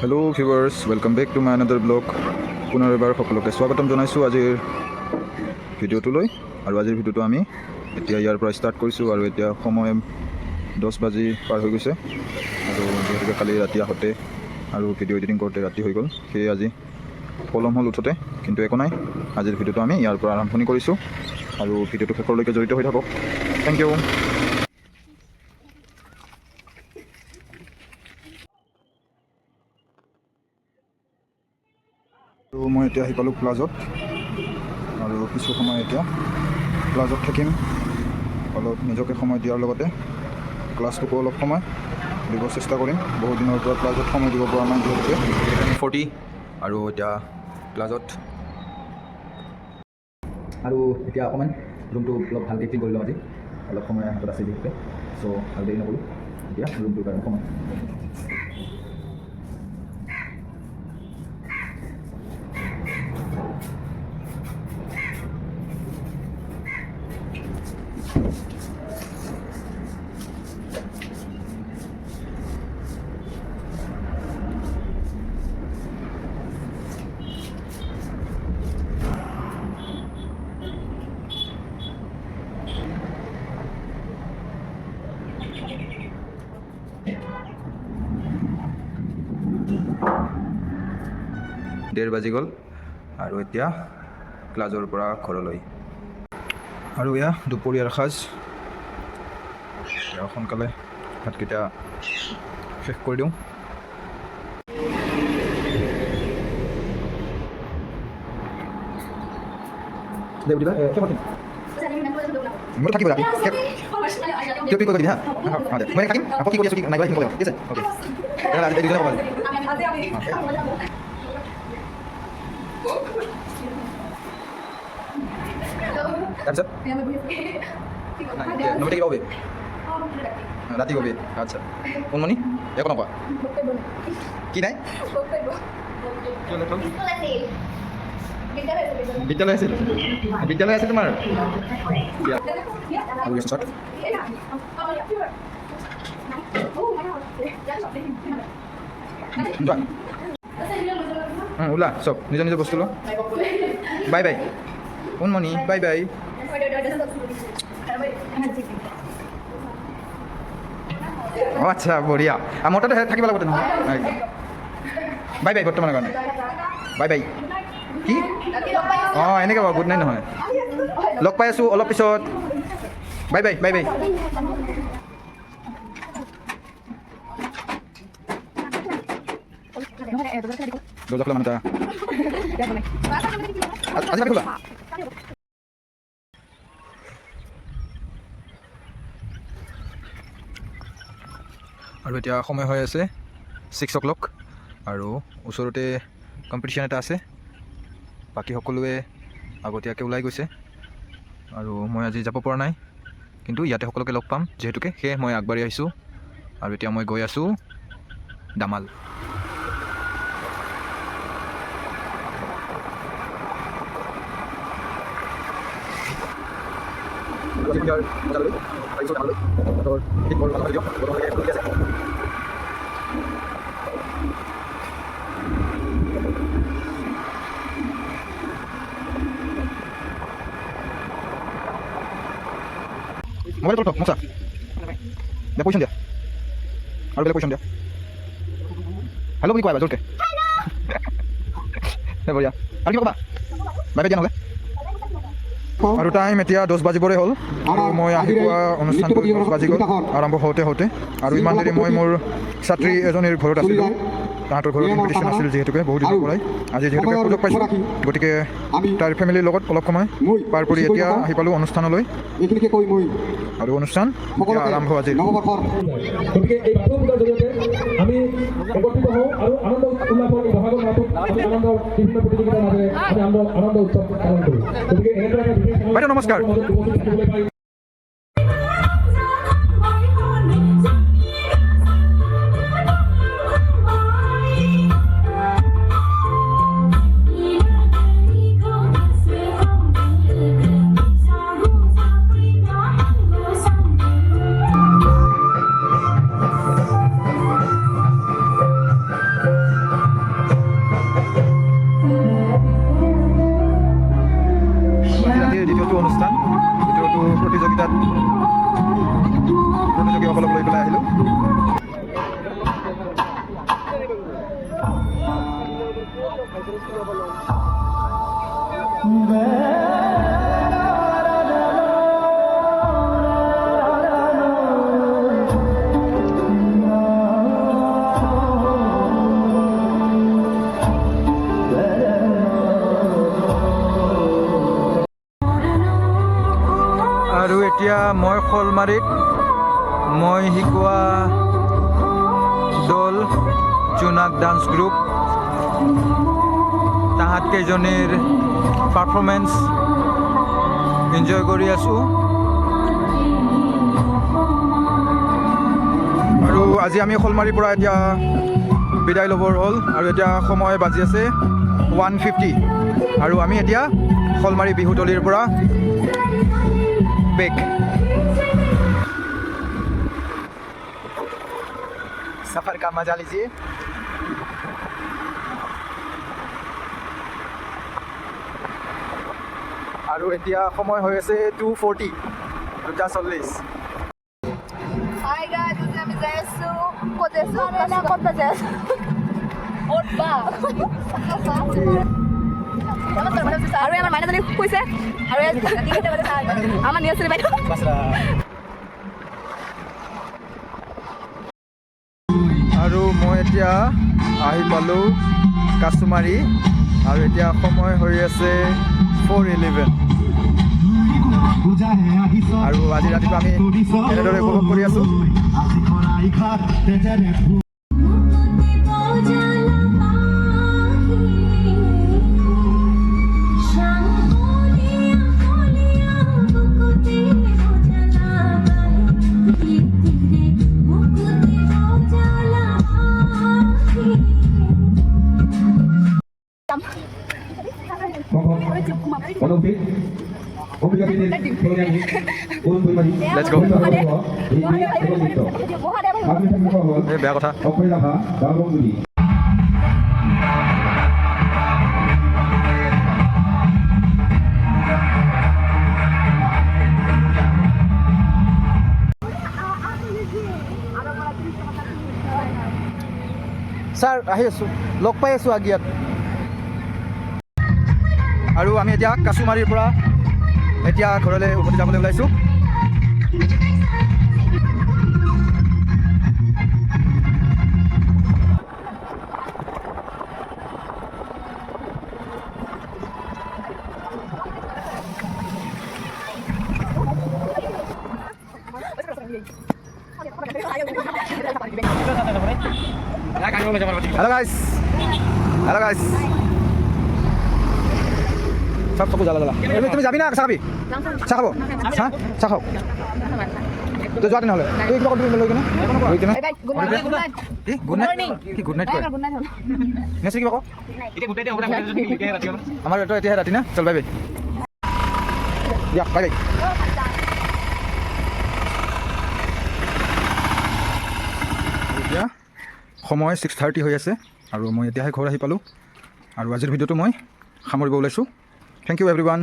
Hello' viewers, welcome back to my another blog. পুনৰ এবাৰ সকলোকে স্বাগতম জনাইছোঁ আজিৰ ভিডিঅ'টোলৈ। আৰু আজিৰ ভিডিঅ'টো আমি এতিয়া ইয়াৰ পৰা ষ্টাৰ্ট কৰিছোঁ আৰু এতিয়া সময় 10 বাজি পাৰ হৈ গৈছে। আৰু যিহেতুকে কালি ৰাতি আহোঁতে আৰু ভিডিঅ' এডিটিং কৰোঁতে ৰাতি হৈ গ'ল, সেয়ে আজি পলম হ'ল উঠোঁতে। কিন্তু একো নাই, আজিৰ ভিডিঅ'টো আমি ইয়াৰ পৰা আৰম্ভণি কৰিছোঁ আৰু ভিডিঅ'টো শেষলৈকে জড়িত হৈ থাকক। Thank you. তো মই এতিয়া আহি পালোঁ প্লাজত, আৰু কিছু সময় এতিয়া প্লাজত থাকিম। অলপ নিজকে সময় দিয়াৰ লগতে ক্লাছটোকো অলপ সময় দিব চেষ্টা কৰিম। বহুত দিনৰ পৰা প্লাজত সময় দিব পৰা নাই যিহেতুকে 40, আৰু এতিয়া প্লাজত আৰু এতিয়া অকণমান ৰুমটো অলপ ভালকৈ ক্লিন কৰি লওঁ। আজি অলপ সময় হাতত আছে যিহেতুকে, চ' আৰু দেৰি নকৰোঁ, এতিয়া ৰুমটোৰ কাৰণে সময়। ডেৰ বাজি গ'ল আৰু এতিয়া ক্লাছৰ পৰা ঘৰলৈ। আৰু এয়া দুপৰীয়াৰ সাজ। এতিয়া সোনকালে ভাতকেইটা শেষ কৰি দিওঁ। মই থাকিব ৰাতি কিয় কৰি দিম হা, মই থাকিম। আকৌ কি কৰি আছোঁ কি নাই ঠিক আছে, অ'কে। আজি দুজনে ক'ব তাৰপিছত নমিতে কিবা হবে ৰাতি হবে। আচ্ছা কোনমণি একো নকোৱা কি নাই বিদ্যালয় আছিল, বিদ্যালয় আছিল তোমাৰ। ওলা চব নিজৰ নিজৰ বস্তু ল। Bye bye কোনমণি, bye bye. অঁ আচ্ছা বঢ়িয়া। মোৰ তাতে থাকিব লাগিব নহয়। বাই বাই বৰ্তমানৰ কাৰণে বাই বাই। কি অঁ এনেকৈ বাৰু গুড নাইট নহয়, লগ পাই আছোঁ অলপ পিছত। Bye bye bye bye. দৰ্জা খোলা মানে আজি খোলা। আৰু এতিয়া সময় হৈ আছে 6 o'clock, আৰু ওচৰতে কম্পিটিশ্যন এটা আছে। বাকী সকলোৱে আগতীয়াকৈ ওলাই গৈছে আৰু মই আজি যাব পৰা নাই, কিন্তু ইয়াতে সকলোকে লগ পাম যিহেতুকে, সেয়ে মই আগবাঢ়ি আহিছোঁ। আৰু এতিয়া মই গৈ আছোঁ দামাল। মোবাইল তোৰ মচা দে, পজিশ্যন দিয়া আৰু বেলেগ পজিশ্যন দিয়া। হেল্ল' বুলি কোৱা জোৰকে বঢ়িয়া। আৰু কি ক'বা বাই বাই দিয়া নহ'লে। আৰু টাইম এতিয়া 10 বাজিবৰে হ'ল, আৰু মই আহি পোৱা অনুষ্ঠানটো 10 বাজি গ'ল আৰম্ভ হওঁতে হওঁতে। আৰু ইমান দেৰি মই মোৰ ছাত্ৰী এজনীৰ ঘৰত আছিলোঁ। তাহাঁতৰ ঘৰত ইনভিটেশ্যন আছিল যিহেতুকে বহুত দিনৰ পৰাই। আজি যিহেতুকে সুযোগ পাইছোঁ, গতিকে তাৰ ফেমিলিৰ লগত অলপ সময় পাৰ কৰি এতিয়া আহি পালোঁ অনুষ্ঠানলৈ। আৰু অনুষ্ঠান এতিয়া আৰম্ভ আজি। গতিকে এই বাথৌ পূজাৰ জৰিয়তে আমি একত্ৰিত হওঁ আৰু আনন্দ উল্লাসৰ এই বহাগৰ মাহটোত আনন্দৰ বিভিন্ন প্ৰতিযোগিতাৰ মাজেৰে আমি আনন্দ উৎসৱ পালন কৰোঁ। গতিকে এনেদৰে বাইদেউ নমস্কাৰ। আৰু এতিয়া মই শলমাৰীত মই শিকোৱা দল জোনাক ডান্স গ্ৰুপ তাহাঁত কেইজনীৰ পাৰফৰ্মেঞ্চ এনজয় কৰি আছোঁ। আৰু আজি আমি শলমাৰীৰ পৰা এতিয়া বিদায় ল'বৰ হ'ল আৰু এতিয়া সময় বাজি আছে 1:50 আৰু আমি এতিয়া শলমাৰী বিহুতলীৰ পৰা বেক। सफर का मजा लीजिए। আৰু এতিয়া সময় হৈ আছে 2:40 2:40। Hi guys, আমি যাই আছো ক'ত আছো না ক'ত যাই আছো ক'ত বা আৰু আমাৰ মাইনাজনী কৈছে আৰু আমাৰ নিয়ম চলি বাইদেউ আৰু মই এতিয়া আহি পালোঁ কাছুমাৰী আৰু এতিয়া সময় হৈ আছে 4:11 আৰু আজি ৰাতিপুৱা আমি এনেদৰে উপভোগ কৰি আছোঁ। Let's go. বেয়া কথা। ছাৰ আহি আছোঁ, লগ পাই আছোঁ আগিয়াত। আৰু আমি এতিয়া কাছুমাৰীৰ পৰা এতিয়া ঘৰলৈ উভতি যাবলৈ ওলাইছোঁ। Hello guys, hello guys. सब सबको জ্বালা জ্বালা তুমি যাবি না চাহ খাবি চাহ খাব চাহ খাও তো যোৱা তেনেহ'লে এই কিবা কৰি লৈ কিনে কি গুড নাইট কি গুড নাইট কয় নেক্সট কিবা কওঁ আমাৰ এইটো এতিয়াহে ৰাতি না চল বাই বাই দিয়া বাই বাই। এতিয়া সময় 6:30 হৈ আছে আৰু মই এতিয়াহে ঘৰ আহি পালোঁ আৰু আজিৰ ভিডিঅ'টো মই সামৰিব ওলাইছোঁ। Thank you everyone.